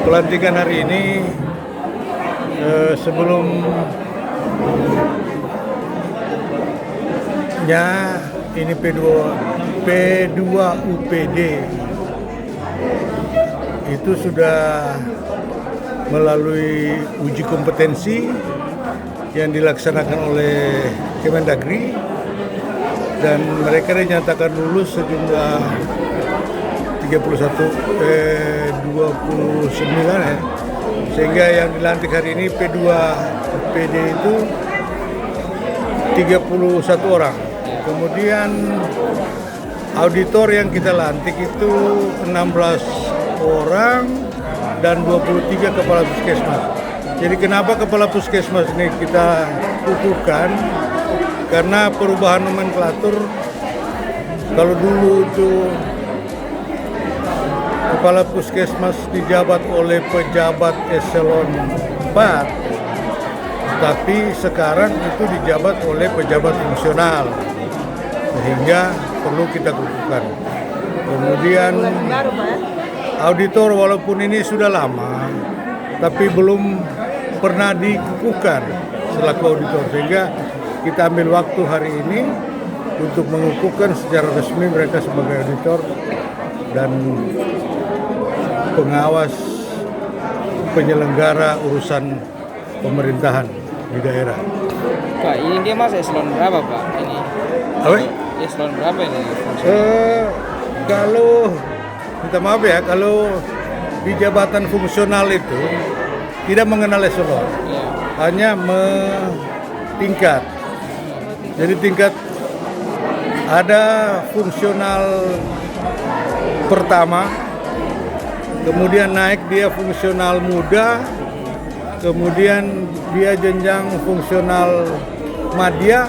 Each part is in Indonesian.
pelantikan hari ini sebelumnya ini P2 UPD itu sudah melalui uji kompetensi yang dilaksanakan oleh Kemendagri dan mereka dinyatakan lulus sejumlah 29 ya. Sehingga yang dilantik hari ini P2 PD itu 31 orang. Kemudian auditor yang kita lantik itu 16 orang dan 23 kepala puskesmas. Jadi kenapa kepala puskesmas ini kita kukuhkan? Karena perubahan nomenklatur. Kalau dulu itu kepala puskesmas dijabat oleh pejabat eselon 4, tapi sekarang itu dijabat oleh pejabat fungsional, sehingga perlu kita kukuhkan. Kemudian auditor walaupun ini sudah lama, tapi belum pernah dikukuhkan selaku auditor, sehingga kita ambil waktu hari ini untuk mengukuhkan secara resmi mereka sebagai auditor dan pengawas penyelenggara urusan pemerintahan di daerah. Pak, ini dia mas eselon berapa Pak? Ini Apa? eselon berapa ini? Kalau minta maaf ya, kalau di jabatan fungsional itu tidak mengenal eselon, Ya. hanya tingkat. Jadi tingkat ada fungsional pertama, kemudian naik dia fungsional muda, kemudian dia jenjang fungsional madya,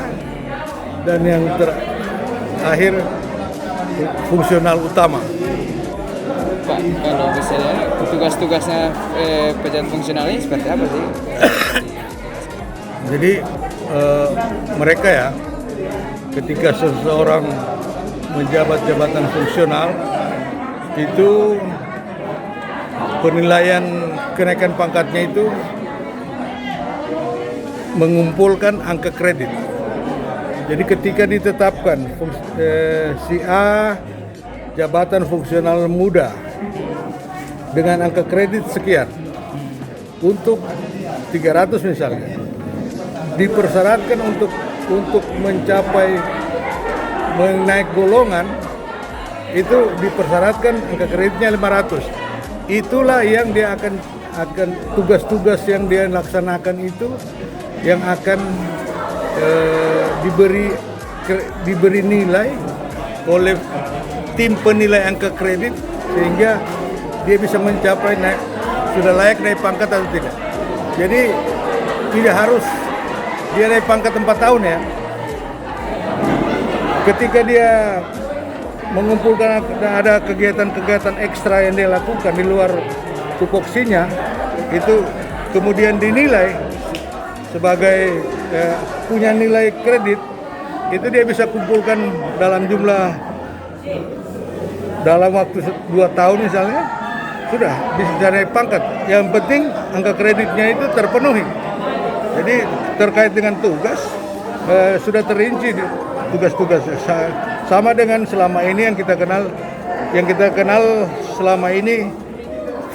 dan yang terakhir fungsional utama. Pak, kalau misalnya tugas-tugasnya pejabat fungsional ini seperti apa sih? Jadi mereka ya, ketika seseorang menjabat jabatan fungsional itu penilaian kenaikan pangkatnya itu mengumpulkan angka kredit. Jadi ketika ditetapkan si A jabatan fungsional muda dengan angka kredit sekian untuk 300 misalnya, dipersyaratkan untuk mencapai menaik golongan itu dipersyaratkan angka kreditnya 500. Itulah yang dia akan tugas-tugas yang dia laksanakan itu yang akan diberi nilai oleh tim penilai angka kredit, sehingga dia bisa mencapai sudah layak naik pangkat atau tidak. Jadi tidak harus dia naik pangkat 4 tahun ya. Ketika dia mengumpulkan ada kegiatan-kegiatan ekstra yang dia lakukan di luar tupoksinya, itu kemudian dinilai sebagai punya nilai kredit, itu dia bisa kumpulkan dalam waktu 2 tahun misalnya, sudah bisa naik pangkat. Yang penting angka kreditnya itu terpenuhi. Jadi terkait dengan tugas sudah terinci tugas-tugas, sama dengan selama ini yang kita kenal selama ini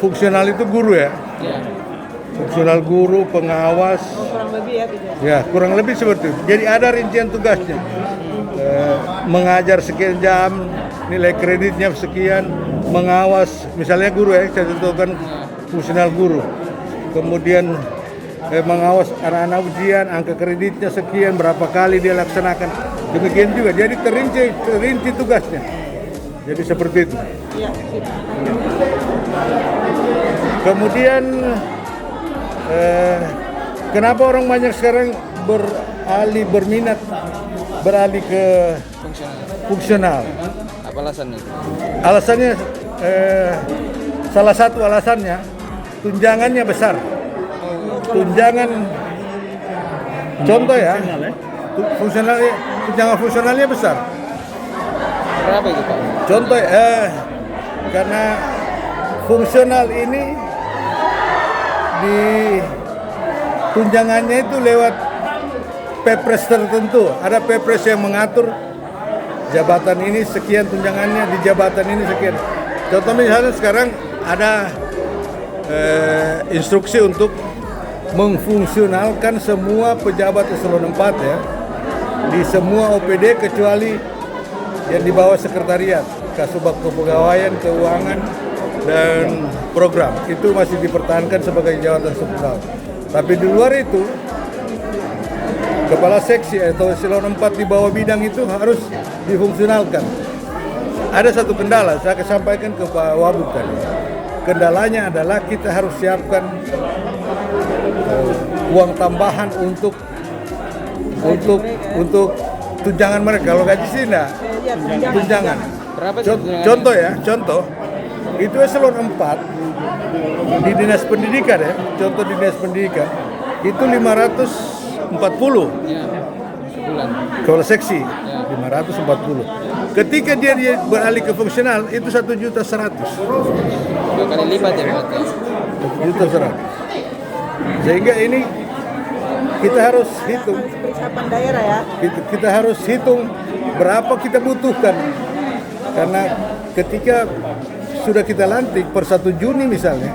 fungsional itu guru ya. Fungsional guru, pengawas. Kurang lebih ya tidak? Ya, kurang lebih seperti itu. Jadi ada rincian tugasnya. Mengajar sekian jam, nilai kreditnya sekian, mengawas, misalnya guru ya, saya tentukan fungsional guru. Kemudian mengawas anak-anak ujian, angka kreditnya sekian, berapa kali dia laksanakan. Demikian juga, jadi terinci tugasnya. Jadi seperti itu. Iya. Kemudian kenapa orang banyak sekarang beralih ke fungsional? Apa alasannya? Alasannya salah satu alasannya tunjangannya besar. Tunjangan contoh ya, tunjangan fungsionalnya besar. Berapa itu Pak? Contoh karena fungsional ini di tunjangannya itu lewat Perpres tertentu. Ada Perpres yang mengatur jabatan ini sekian tunjangannya, di jabatan ini sekian. Contoh misalnya sekarang ada instruksi untuk memfungsionalkan semua pejabat eselon 4 ya di semua OPD kecuali yang di bawah sekretariat, Kasubag Kepegawaian, Keuangan, dan Program. Itu masih dipertahankan sebagai jabatan struktural. Tapi di luar itu, kepala seksi atau eselon 4 di bawah bidang itu harus difungsionalkan. Ada satu kendala, saya sampaikan ke Pak Wabub tadi. Kendalanya adalah kita harus siapkan uang tambahan untuk tunjangan mereka. Kalau gaji sih enggak, tunjangan. Berapa sih tunjangannya? Contoh ya, itu eselon 4 di dinas pendidikan ya, contoh di dinas pendidikan itu 540 Ya, sebulan. kalau seksi 540. Ketika dia beralih ke fungsional itu 1.100.000. 2 kali lipat ya berarti. 1.100.000. Sehingga ini kita harus hitung. Persiapan daerah ya. Kita harus hitung berapa kita butuhkan. Karena ketika sudah kita lantik per 1 Juni misalnya,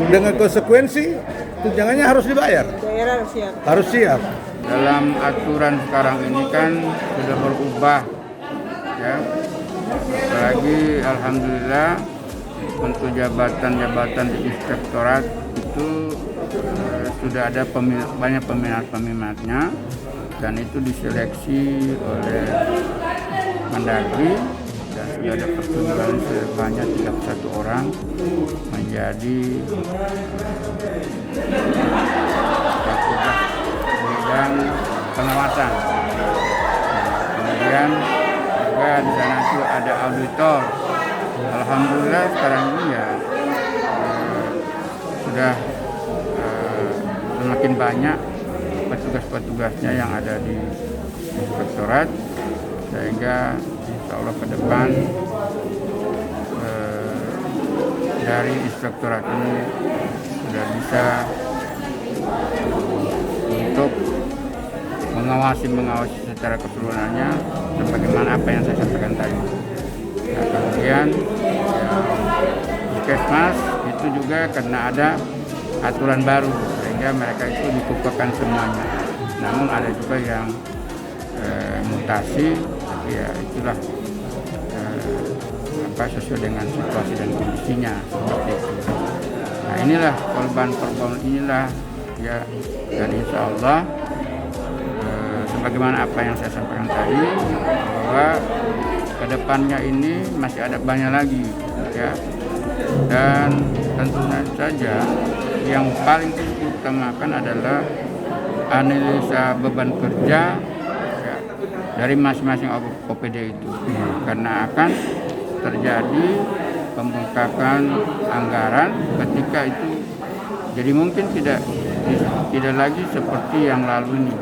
dengan konsekuensi tunjangannya harus dibayar. Daerah siap. Harus siap. Dalam aturan sekarang ini kan sudah berubah ya. Apalagi alhamdulillah untuk jabatan-jabatan di inspektorat itu sudah ada banyak peminatnya dan itu diseleksi oleh Mendagri dan sudah ada persetujuan sebanyak 31 orang menjadi bidang pengawasan. Kemudian juga di sana itu ada auditor. Alhamdulillah sekarang ini ya sudah semakin banyak petugas-petugasnya yang ada di inspektorat, sehingga insya Allah ke depan dari inspektorat ini sudah bisa untuk mengawasi secara keseluruhannya sebagaimana apa yang saya sampaikan tadi. Nah, kemudian ya, di Kesmas itu juga karena ada aturan baru sehingga mereka itu dikukuhkan semuanya. Namun ada juga yang mutasi, tapi ya itulah sesuai dengan situasi dan kondisinya seperti itu. Nah inilah korban inilah ya, dan insya Allah sebagaimana apa yang saya sampaikan tadi bahwa kedepannya ini masih ada banyak lagi ya, dan tentu saja yang paling diutamakan adalah analisa beban kerja ya, dari masing-masing OPD itu, karena akan terjadi pembengkakan anggaran ketika itu. Jadi mungkin tidak lagi seperti yang lalu ini.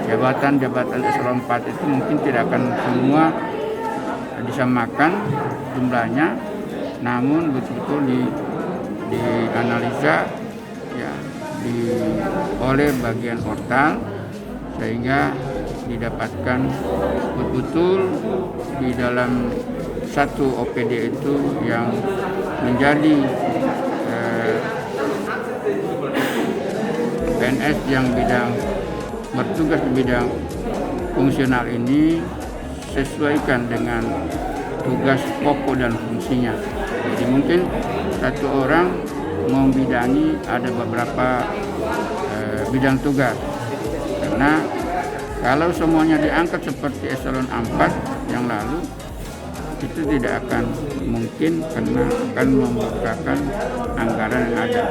Jabatan-jabatan eselon 4 itu mungkin tidak akan semua disamakan jumlahnya, namun betul-betul dianalisa ya oleh bagian portal sehingga didapatkan betul-betul di dalam satu OPD itu yang menjadi PNS yang bertugas di bidang fungsional ini sesuaikan dengan tugas pokok dan fungsinya. Jadi mungkin satu orang membidangi ada beberapa bidang tugas, karena kalau semuanya diangkat seperti eselon 4 yang lalu itu tidak akan mungkin karena akan membukakan anggaran yang ada.